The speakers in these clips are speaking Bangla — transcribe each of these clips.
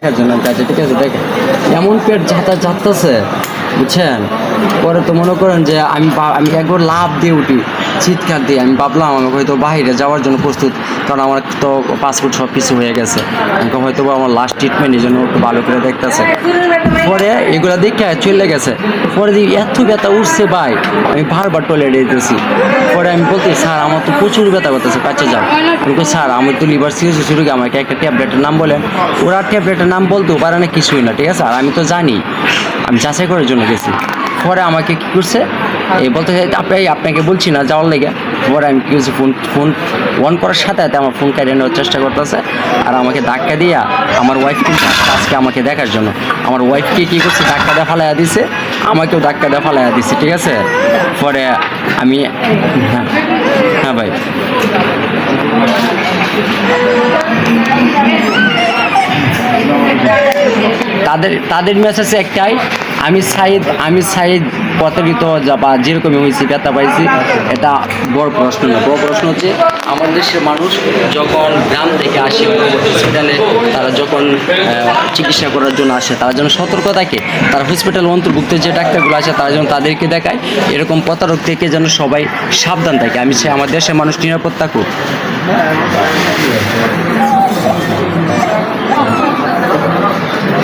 দেখার জন্য কাছে, ঠিক আছে? দেখেন এমন পেট ঝাঁতাছে, বুঝছেন? পরে তো মনে করেন যে আমি একবার লাভ দিয়ে উঠি, চিৎকার দিয়ে। আমি ভাবলাম আমাকে হয়তো বাইরে যাওয়ার জন্য প্রস্তুত, কারণ আমার তো পাসপোর্ট সব কিছু হয়ে গেছে। আমাকে হয়তো আমার লাস্ট ট্রিটমেন্ট, এই জন্য একটু ভালো করে দেখতেছে। পরে এগুলো দেখে চলে গেছে। পরে দেখি এত ব্যথা উঠছে ভাই, আমি বারবার টয়লেটে যেতেছি। পরে আমি বলছি, স্যার আমার তো প্রচুর ব্যথা করতেছে, কাছে যাও। আমি বলছি, স্যার আমার তো লিভার সিরোসিস রোগী, আমাকে একটা ট্যাবলেটের নাম বলেন। ওরা ট্যাবলেটের নাম বলতেও পারে না, কিছুই না, ঠিক আছে? আর আমি তো জানি, আমি যাচাই করার জন্য গেছি। পরে আমাকে কী করছে, এই বলতে আপনাকে বলছি না যাওয়ার লেগে। পরে আমি কী করছি, ফোন অন করার সাথে সাথে আমার ফোন কেড়ে নেওয়ার চেষ্টা করতেছে। আর আমাকে ধাক্কা দিয়া আমার ওয়াইফ কিন্তু আজকে আমাকে দেখার জন্য আমার ওয়াইফকে কী করছে, ধাক্কা দিয়ে ফালাইয়া দিছে, আমাকেও ধাক্কা দিয়ে ফালাইয়া দিছে, ঠিক আছে? পরে আমি হ্যাঁ হ্যাঁ ভাই, তাদের মেসেজ একটাই, আমি সাইদ প্রতারিত বা যেরকমই হয়েছি, ব্যথা পাইছি, এটা বড় প্রশ্ন না। বড় প্রশ্ন হচ্ছে আমাদের দেশের মানুষ যখন গ্রাম থেকে আসে হসপিটালে, তারা যখন চিকিৎসা করার জন্য আসে, তারা যেন সতর্ক থাকে। তারা হসপিটাল অন্তর্ভুক্ত যে ডাক্তারগুলো আছে, তারা যেন তাদেরকে দেখায়, এরকম প্রতারক থেকে যেন সবাই সাবধান থাকে। আমি চাই আমার দেশের মানুষ নিরাপদ থাকুক।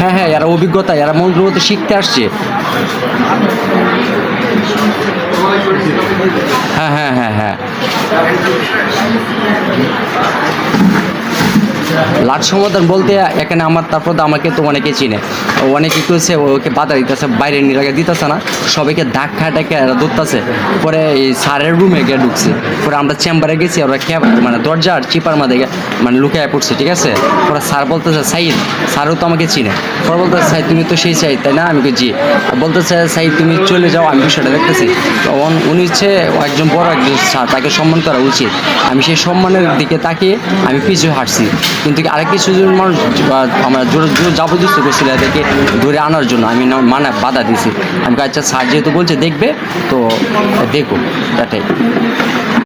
হ্যাঁ হ্যাঁ, এরা অভিজ্ঞতা, এরা মন্ত্রমতো শিখতে আসছে। হ্যাঁ হ্যাঁ হ্যাঁ হ্যাঁ, লাট সমাধান বলতে এখানে আমার, তারপর আমাকে তো অনেকে চিনে, অনেকে করেছে ওকে বাধা দিতেছে, বাইরে নিরাগে দিতেছে না, সবাইকে ধাক্কা টাক্কা এরা ধরতেছে। পরে এই স্যারের রুমে গিয়ে ঢুকছে। পরে আমরা চেম্বারে গেছি, ওরা মানে দরজা আর চিপার মাঝে মানে লুকিয়ে পড়ছে, ঠিক আছে? পরে স্যার বলতেছে, সাইদ, স্যারও তো আমাকে চিনে। পরে বলতেছে, সাইদ তুমি তো সেই সাইদ, তাই না? আমি জি। বলতেছে, সাইদ তুমি চলে যাও, আমি বিষয়টা দেখতেছি। উনি হচ্ছে একজন বড় একজন স্যার, তাকে সম্মান করা উচিত। আমি সেই সম্মানের দিকে তাকিয়ে আমি পিছু হাঁটছি। কিন্তু আরেক কিছু মানুষ আমার যাবতীয় করছিল এদেরকে ধরে আনার জন্য, আমি বাধা দিছি। আমি আচ্ছা, স্যার যেহেতু বলছে দেখবে, তো দেখো, এটাই।